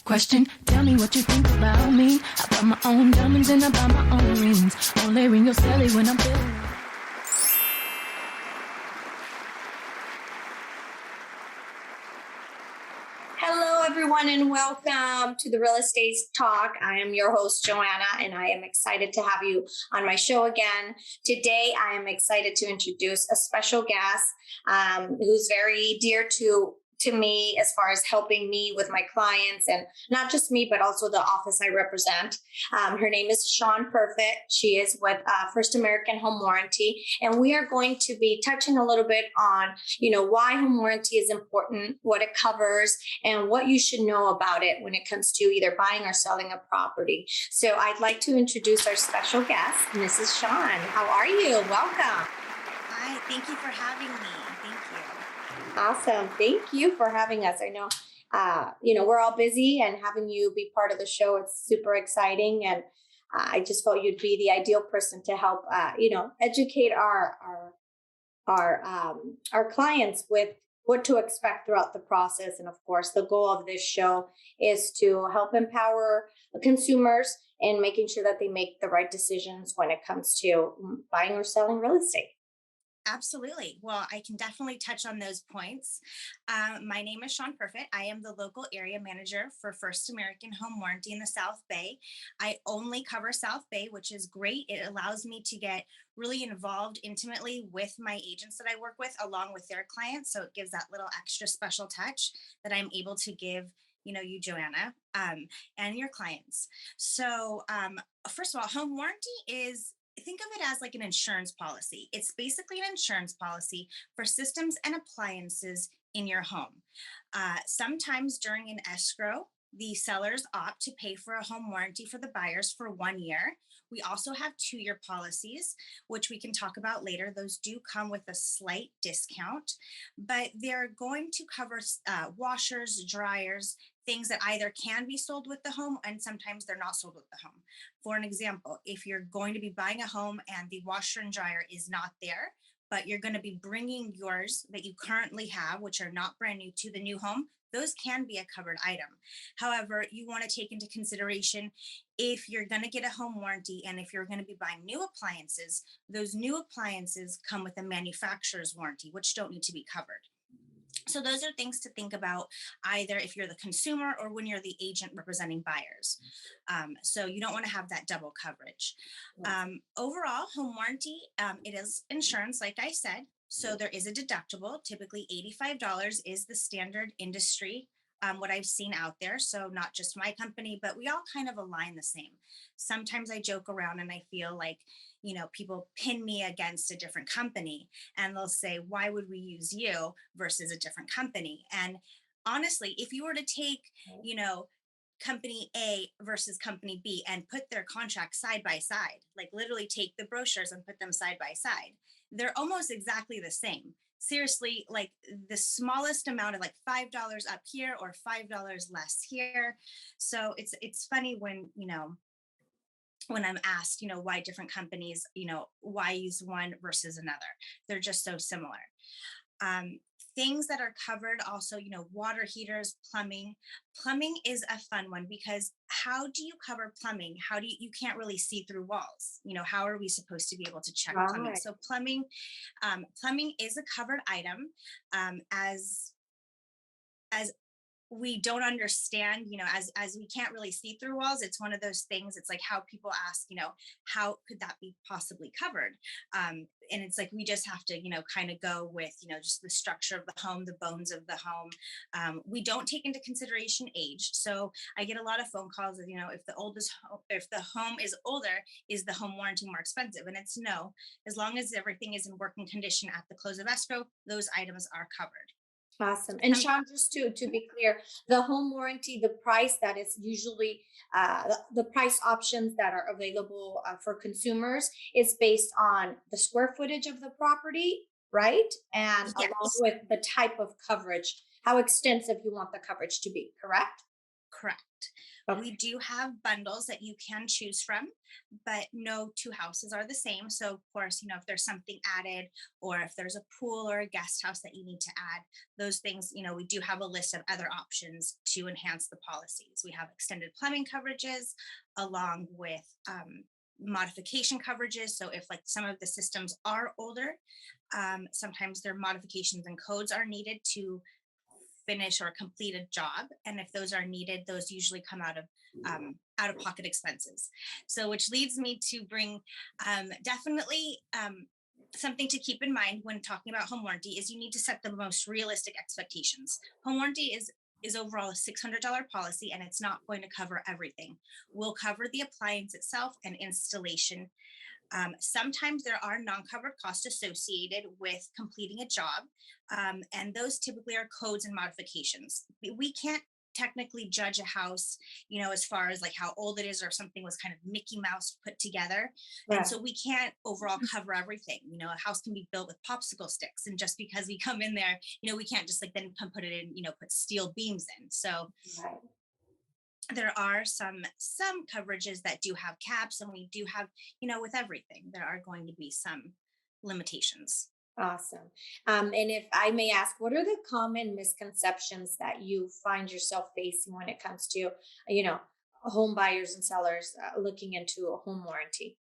Question, tell me what you think about me. I buy my own diamonds and I buy my own rings. Only ring your celly when I'm feeling. Hello, everyone, and welcome to the Real Estate Talk. I am your host, Joanna, and I am excited to have you on my show again. Today, I am excited to introduce a special guest who's very dear to me as far as helping me with my clients, and not just me, but also the office I represent. Her name is Shawn Perfit. She is with First American Home Warranty, and we are going to be touching a little bit on, why home warranty is important, what it covers, and what you should know about it when it comes to either buying or selling a property. So I'd like to introduce our special guest, Mrs. Shawn. How are you? Welcome. Hi, thank you for having me. Thank you. Awesome. Thank you for having us. I know, we're all busy, and having you be part of the show, it's super exciting. And I just felt you'd be the ideal person to help, educate our clients with what to expect throughout the process. And of course, the goal of this show is to help empower consumers and making sure that they make the right decisions when it comes to buying or selling real estate. Absolutely. Well, I can definitely touch on those points. My name is Shawn Perfit. I am the local area manager for First American Home Warranty in the South Bay. I only cover South Bay, which is great. It allows me to get really involved intimately with my agents that I work with, along with their clients. So it gives that little extra special touch that I'm able to give you, Joanna, and your clients. So first of all, home warranty think of it as like an insurance policy. It's basically an insurance policy for systems and appliances in your home. Sometimes during an escrow, the sellers opt to pay for a home warranty for the buyers for 1 year. We also have 2-year policies, which we can talk about later. Those do come with a slight discount, but they're going to cover washers, dryers, things that either can be sold with the home, and sometimes they're not sold with the home. For an example, if you're going to be buying a home and the washer and dryer is not there, but you're going to be bringing yours that you currently have, which are not brand new, to the new home, those can be a covered item. However, you want to take into consideration if you're going to get a home warranty and if you're going to be buying new appliances, those new appliances come with a manufacturer's warranty, which don't need to be covered. So those are things to think about either if you're the consumer or when you're the agent representing buyers. So you don't want to have that double coverage. Overall, home warranty, it is insurance, like I said. So there is a deductible. Typically $85 is the standard industry, what I've seen out there. So not just my company, but we all kind of align the same. Sometimes I joke around and I feel like, people pin me against a different company and they'll say, why would we use you versus a different company? And honestly, if you were to take, company A versus company B and put their contracts side by side, like literally take the brochures and put them side by side, they're almost exactly the same. Seriously, like the smallest amount of like $5 up here or $5 less here. So it's funny when, when I'm asked, why different companies, why use one versus another. They're just so similar. Things that are covered also, water heaters, plumbing. Plumbing is a fun one because how do you cover plumbing? You can't really see through walls. How are we supposed to be able to check plumbing? So plumbing is a covered item, as we don't understand, as we can't really see through walls. It's one of those things. It's like how people ask, how could that be possibly covered? And it's like, we just have to, kind of go with, just the structure of the home, the bones of the home. We don't take into consideration age. So I get a lot of phone calls of, if the home is older, is the home warranty more expensive? And it's no, as long as everything is in working condition at the close of escrow, those items are covered. Awesome. And Shawn, just to be clear, the home warranty, the price that is usually the price options that are available for consumers is based on the square footage of the property, right? And Yes. along with the type of coverage, how extensive you want the coverage to be, correct? Correct. Okay. We do have bundles that you can choose from, but no two houses are the same. So, of course, if there's something added, or if there's a pool or a guest house that you need to add, those things, we do have a list of other options to enhance the policies. We have extended plumbing coverages along with modification coverages. So, if like some of the systems are older, sometimes their modifications and codes are needed to finish or complete a job, and if those are needed, those usually come out of pocket expenses. So which leads me to bring definitely something to keep in mind when talking about home warranty is you need to set the most realistic expectations. Home warranty is overall a $600 policy, and it's not going to cover everything. We'll cover the appliance itself and installation. Sometimes there are non-covered costs associated with completing a job, and those typically are codes and modifications. We can't technically judge a house, as far as like how old it is or if something was kind of Mickey Mouse put together. Right. And so we can't overall cover everything. A house can be built with popsicle sticks, and just because we come in there, we can't just like then come put it in, put steel beams in. So Right. there are some coverages that do have caps, and we do have, with everything there are going to be some limitations. Awesome. And if I may ask, what are the common misconceptions that you find yourself facing when it comes to, you know, home buyers and sellers looking into a home warranty?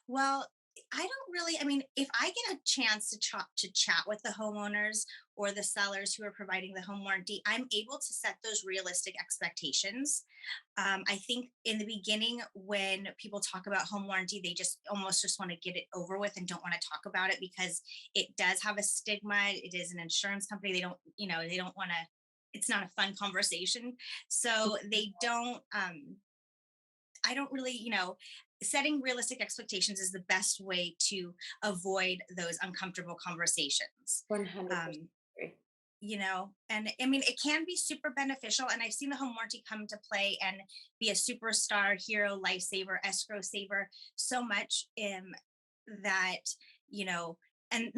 Well, I don't really, I mean, if I get a chance to chat with the homeowners or the sellers who are providing the home warranty, I'm able to set those realistic expectations. I think in the beginning, when people talk about home warranty, they just almost just want to get it over with and don't want to talk about it because it does have a stigma. It is an insurance company. They don't want to, it's not a fun conversation. So they don't, I don't really, setting realistic expectations is the best way to avoid those uncomfortable conversations. 100% Um, agree. and I mean, it can be super beneficial. And I've seen the home warranty come to play and be a superstar, hero, lifesaver, escrow saver so much that, you know, and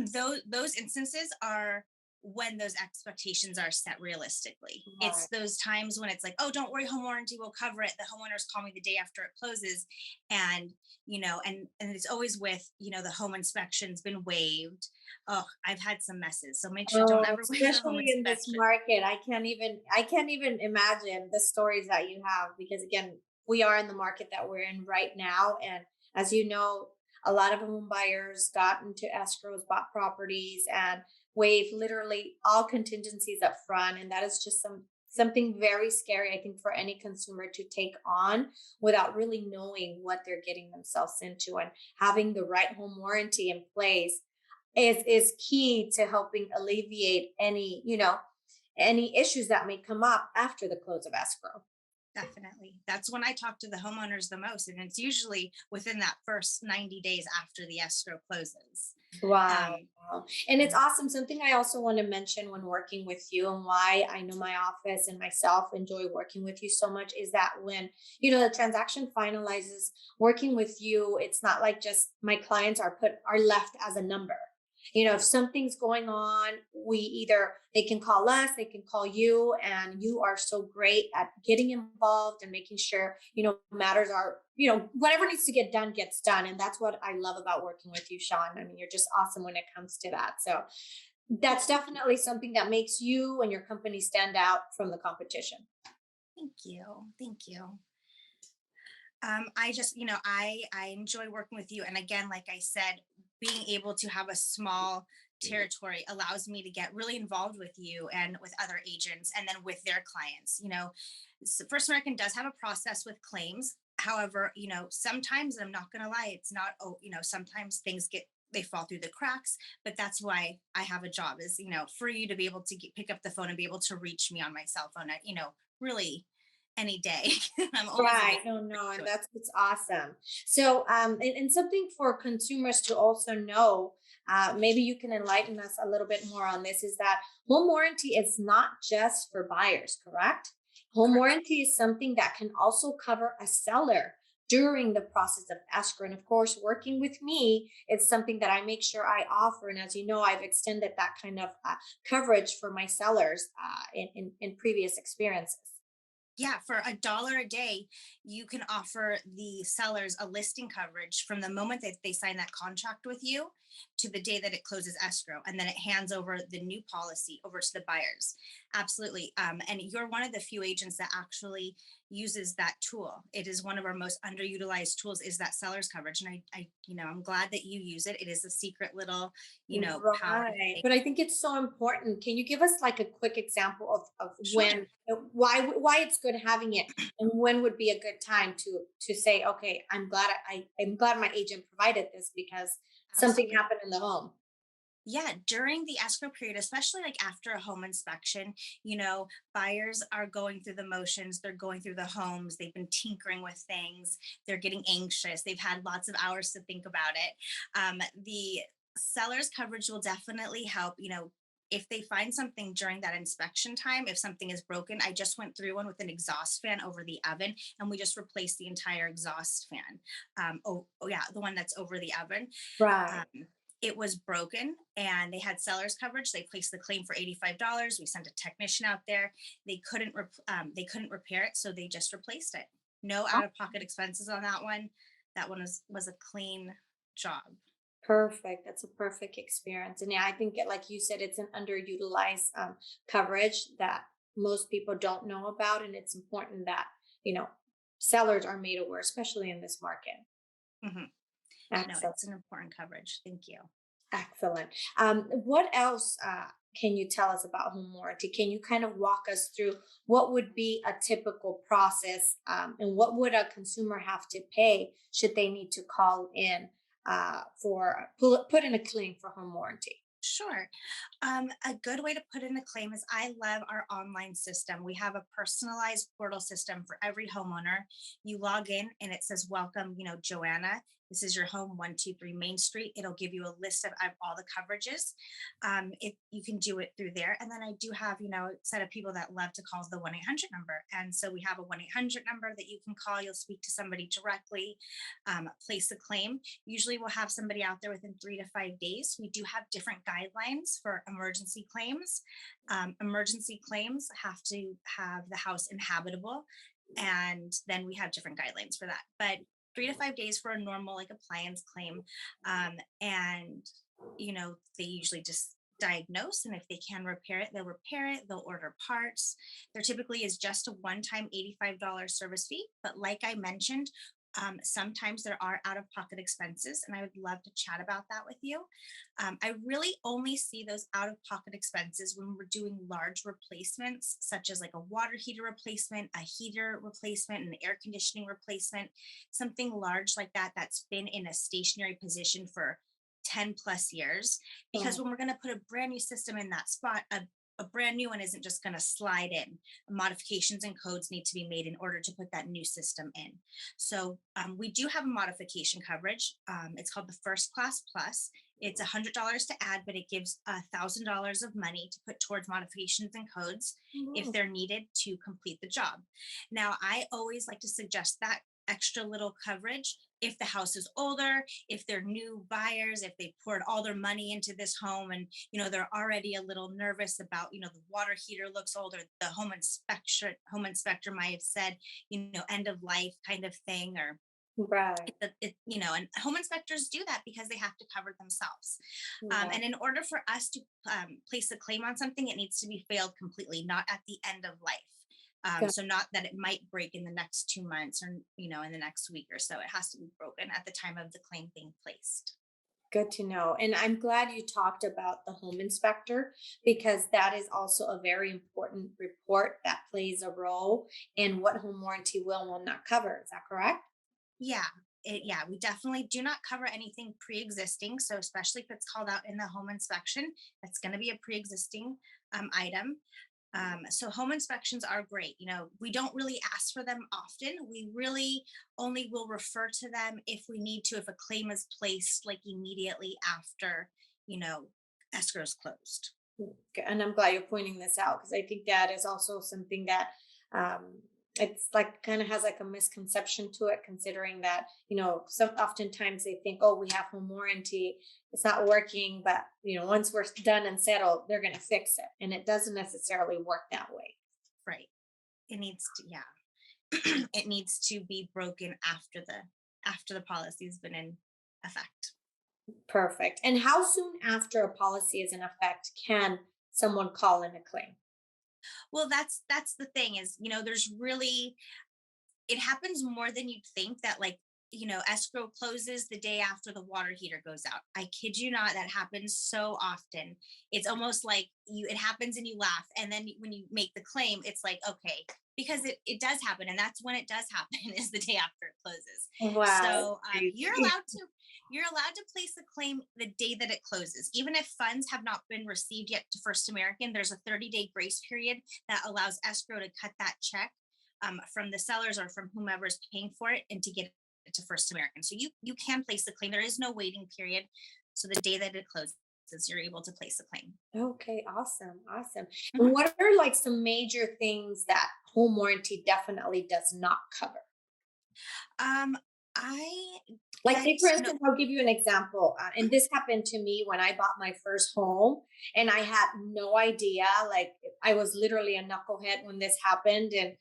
those instances are when those expectations are set realistically. Right. It's those times when it's like, oh, don't worry, home warranty will cover it. The homeowners call me the day after it closes. And, and it's always with, the home inspection's been waived. Oh, I've had some messes. So make sure don't Oh, ever waive the home especially in this inspection. market, I can't even imagine the stories that you have because again, we are in the market that we're in right now. And as you know, a lot of home buyers got into escrows, bought properties, and waived literally all contingencies up front. And that is just something very scary, I think, for any consumer to take on without really knowing what they're getting themselves into. And having the right home warranty in place is key to helping alleviate any issues that may come up after the close of escrow. Definitely. That's when I talk to the homeowners the most. And it's usually within that first 90 days after the escrow closes. Wow. Um, Wow. And it's awesome. Something I also want to mention when working with you and why I know my office and myself enjoy working with you so much is that when, the transaction finalizes, working with you, it's not like just my clients are left as a number. If something's going on, they can call us, they can call you, and you are so great at getting involved and making sure, matters are, whatever needs to get done gets done. And that's what I love about working with you, Sean. I mean, you're just awesome when it comes to that. So that's definitely something that makes you and your company stand out from the competition. Thank you. Thank you. I just, I enjoy working with you. And again, like I said, being able to have a small territory allows me to get really involved with you and with other agents and then with their clients. First American does have a process with claims. However, sometimes, and I'm not going to lie, it's not, sometimes they fall through the cracks, but that's why I have a job is, for you to be able to pick up the phone and be able to reach me on my cell phone at, really any day. I'm always Right. available No, to and it. it's awesome. So, and something for consumers to also know, maybe you can enlighten us a little bit more on this, is that home warranty is not just for buyers, correct? Home Correct. warranty is something that can also cover a seller during the process of escrow. And of course, working with me, it's something that I make sure I offer. And as you know, I've extended that kind of coverage for my sellers in previous experiences. Yeah, for $1 a day, you can offer the sellers a listing coverage from the moment that they sign that contract with you to the day that it closes escrow, and then it hands over the new policy over to the buyers. Absolutely, and you're one of the few agents that actually uses that tool. It is one of our most underutilized tools. Is that seller's coverage, and I'm glad that you use it. It is a secret little, power Right. thing. But I think it's so important. Can you give us like a quick example of Sure. when, why it's good having it, and when would be a good time to say, okay, I'm glad my agent provided this because something Absolutely. happened in the home. Yeah, during the escrow period, especially like after a home inspection, buyers are going through the motions, they're going through the homes, they've been tinkering with things, they're getting anxious, they've had lots of hours to think about it. The seller's coverage will definitely help, if they find something during that inspection time, if something is broken. I just went through one with an exhaust fan over the oven, and we just replaced the entire exhaust fan. Oh yeah, the one that's over the oven. Right. um, it was broken and they had seller's coverage. They placed the claim for $85. We sent a technician out there. They couldn't repair it, so they just replaced it. No Oh, out of pocket expenses on that one. That one was a clean job. perfect. That's a perfect experience. And yeah, I think like you said, it's an underutilized coverage that most people don't know about. And it's important that, you know, sellers are made aware, especially in this market. Mhm. No, Excellent. it's an important coverage. Thank you. Excellent. What else can you tell us about home warranty? Can you kind of walk us through what would be a typical process, and what would a consumer have to pay should they need to call in put in a claim for home warranty? Sure. A good way to put in a claim is I love our online system. We have a personalized portal system for every homeowner. You log in and it says, welcome, Joanna. This is your home 123 Main Street. It'll give you a list of all the coverages. You can do it through there. And then I do have, a set of people that love to call the 1-800 number. And so we have a 1-800 number that you can call. You'll speak to somebody directly, place a claim. Usually we'll have somebody out there within 3 to 5 days. We do have different guidelines for emergency claims. Emergency claims have to have the house inhabitable, and then we have different guidelines for that. But 3 to 5 days for a normal like appliance claim, and they usually just diagnose, and if they can repair it, they'll repair it. They'll order parts. There typically is just a one-time $85 service fee, but like I mentioned, sometimes there are out of pocket expenses, and I would love to chat about that with you. I really only see those out of pocket expenses when we're doing large replacements, such as like a water heater replacement, a heater replacement, an air conditioning replacement, something large like that that's been in a stationary position for 10 plus years. Because Oh, when we're going to put a brand new system in that spot, a brand new one isn't just going to slide in. Modifications and codes need to be made in order to put that new system in. So we do have a modification coverage. It's called the First Class Plus. It's $100 to add, but it gives $1,000 of money to put towards modifications and codes if mm, they're needed to complete the job. Now, I always like to suggest that extra little coverage if the house is older, if they're new buyers, if they poured all their money into this home, and they're already a little nervous about, the water heater looks older, the home inspector might have said, end of life kind of thing, or right. and home inspectors do that because they have to cover themselves. Right. And in order for us to place a claim on something, it needs to be failed completely, not at the end of life. So not that it might break in the next 2 months, or in the next week or so. It has to be broken at the time of the claim being placed. Good to know. And I'm glad you talked about the home inspector because that is also a very important report that plays a role in what home warranty will and will not cover. Is that correct? Yeah. Yeah, we definitely do not cover anything pre-existing. So especially if it's called out in the home inspection, that's going to be a pre-existing item. So home inspections are great. We don't really ask for them often. We really only will refer to them if we need to, if a claim is placed like immediately after, you know, escrow is closed. And I'm glad you're pointing this out because I think that is also something that um, it's like kind of has like a misconception to it, considering that some oftentimes they think, oh, we have home warranty, it's not working, but once we're done and settled, they're going to fix it, and it doesn't necessarily work that way. Right. It needs to, yeah. It needs to be broken after the policy's been in effect. Perfect. And how soon after a policy is in effect can someone call in a claim? Well, that's the thing is, there's really, it happens more than you'd think that, like, escrow closes the day after the water heater goes out. I kid you not, that happens so often. It's almost like it happens and you laugh. And then when you make the claim, it's like, okay, because it does happen. And that's when it does happen is the day after it closes. Wow. So you're allowed to place a claim the day that it closes. Even if funds have not been received yet to First American, there's a 30-day grace period that allows escrow to cut that check from the sellers or from whomever is paying for it and to get it to First American. So you can place the claim. There is no waiting period. So the day that it closes, you're able to place a claim. Okay, awesome. Awesome. And Mhm. what are like some major things that home warranty definitely does not cover? Um, I Like, get say, for no. instance, I'll give you an example. And this happened to me when I bought my first home, and I had no idea. Like, I was literally a knucklehead when this happened. And,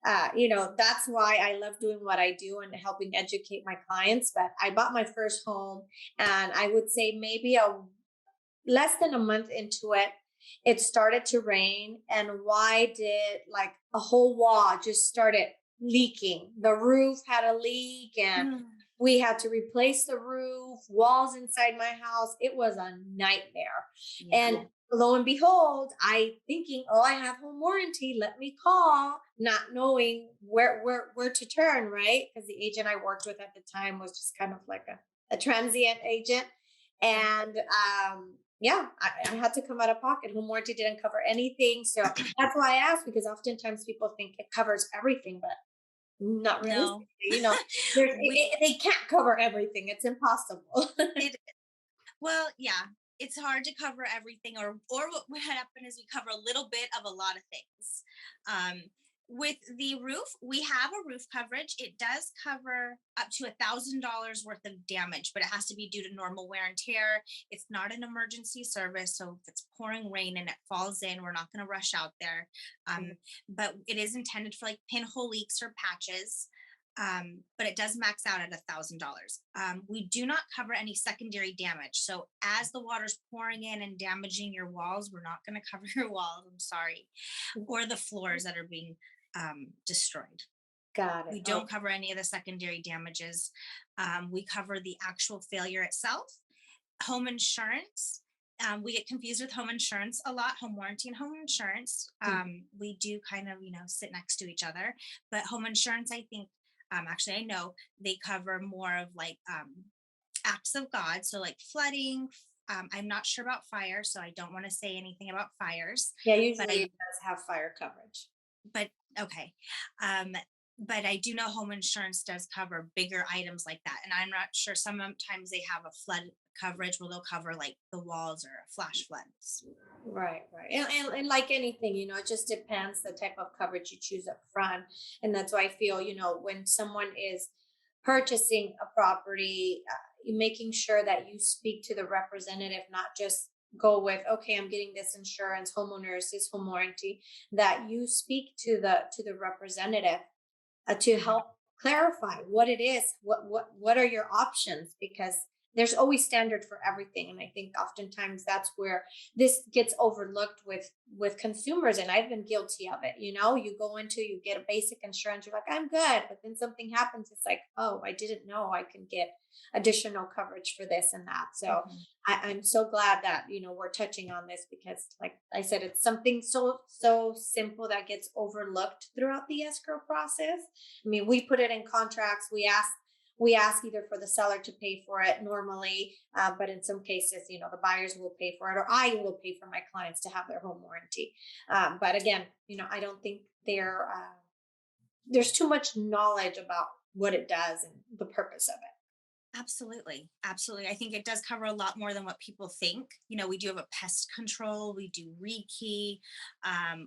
that's why I love doing what I do and helping educate my clients. But I bought my first home, and I would say maybe a less than a month into it, it started to rain. And why did like a whole wall just started leaking? The roof had a leak, and Mm, we had to replace the roof, walls inside my house. It was a nightmare. yeah. And lo and behold, I thinking, oh, I have home warranty. Let me call, not knowing where to turn, right? Because the agent I worked with at the time was just kind of like a transient agent. Right. And yeah, I had to come out of pocket. Home warranty didn't cover anything. So that's why I asked, because oftentimes people think it covers everything, but not No. realistically. There's we they can't cover everything. It's impossible. it Well, yeah, it's hard to cover everything, or what happen is we cover a little bit of a lot of things. Um, with the roof, we have a roof coverage. It does cover up to $1,000 worth of damage, but it has to be due to normal wear and tear. It's not an emergency service, so if it's pouring rain and it falls in, we're not going to rush out there. But it is intended for like pinhole leaks or patches, but it does max out at $1,000. We do not cover any secondary damage. So as the water's pouring in and damaging your walls, we're not going to cover your walls. I'm sorry, or the floors that are being destroyed. Got it. We don't cover any of the secondary damages. We cover the actual failure itself. Home insurance. We get confused with home insurance a lot. Home warranty and home insurance. We do kind of, sit next to each other. But home insurance, I think, actually, I know they cover more of like acts of God. So like flooding. I'm not sure about fire, so I don't want to say anything about fires. Yeah, But usually I it does have fire coverage. but okay. Um, but I do know home insurance does cover bigger items like that. And I'm not sure. Sometimes they have a flood coverage where they'll cover like the walls or flash floods. Right, right. And like anything, it just depends the type of coverage you choose up front. And that's why I feel, when someone is purchasing a property, making sure that you speak to the representative, not just go with, okay, I'm getting this insurance, homeowners, this home warranty, that you speak to the representative to Mhm. help clarify what it is, what are your options, because there's always standard for everything. And I think oftentimes that's where this gets overlooked with consumers, and I've been guilty of it. You go into, you get a basic insurance, you're like, I'm good, but then something happens, it's like, oh, I didn't know I can get additional coverage for this and that. So Mhm. I'm so glad that we're touching on this, because like I said, it's something so simple that gets overlooked throughout the escrow process. I mean, we put it in contracts. We ask either for the seller to pay for it normally, but in some cases, the buyers will pay for it, or I will pay for my clients to have their home warranty. But again, I don't think there's too much knowledge about what it does and the purpose of it. Absolutely. Absolutely. I think it does cover a lot more than what people think. We do have a pest control, we do rekey,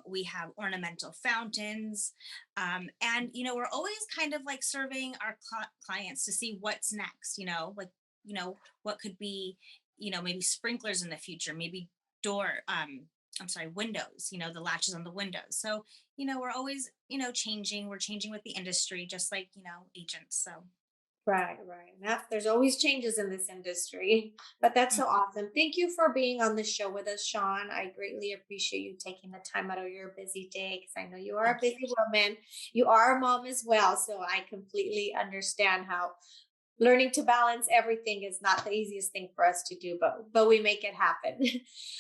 we have ornamental fountains. And, we're always kind of like surveying our clients to see what's next, like, what could be, maybe sprinklers in the future, maybe door, windows, the latches on the windows. So, we're always, changing. We're changing with the industry, just like, agents. So, Right, right. There's always changes in this industry, but that's so mhm. awesome. Thank you for being on the show with us, Sean. I greatly appreciate you taking the time out of your busy day because I know you are a Thank you. busy woman. You are a mom as well. So I completely understand how learning to balance everything is not the easiest thing for us to do, but we make it happen.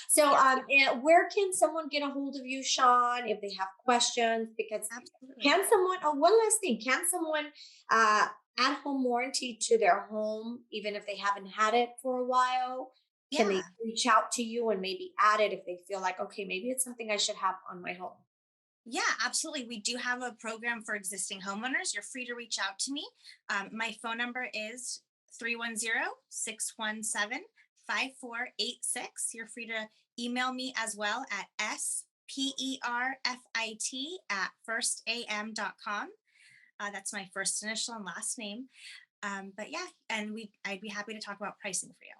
So Yes, and where can someone get a hold of you, Sean, if they have questions? Because absolutely. can someone, oh, one last thing, can someone uh add home warranty to their home even if they haven't had it for a while? Can they Yeah. reach out to you and maybe add it if they feel like, okay, maybe it's something I should have on my home? Yeah, absolutely. We do have a program for existing homeowners. You're free to reach out to me. My phone number is 310-617-5486. You're free to email me as well at sperfit@firstam.com. That's my first initial and last name. But yeah, and I'd be happy to talk about pricing for you.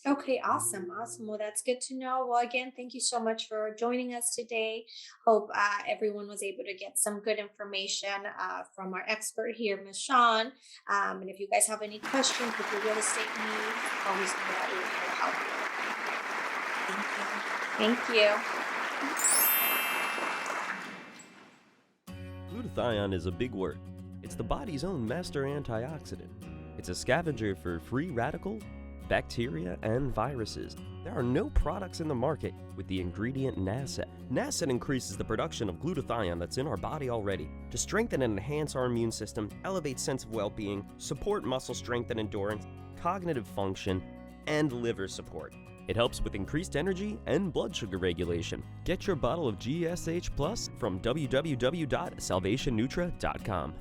Okay, awesome. Awesome. Well, that's good to know. Well, again, thank you so much for joining us today. Hope everyone was able to get some good information from our expert here, Ms. Sean. And if you guys have any questions with your real estate needs, always know that we're here to help Thank you. you. Thank you. Glutathione is a big word. It's the body's own master antioxidant. It's a scavenger for free radicals, bacteria, and viruses. There are no products in the market with the ingredient NASET. NASET increases the production of glutathione that's in our body already to strengthen and enhance our immune system, elevate sense of well-being, support muscle strength and endurance, cognitive function, and liver support. It helps with increased energy and blood sugar regulation. Get your bottle of GSH Plus from www.salvationnutra.com.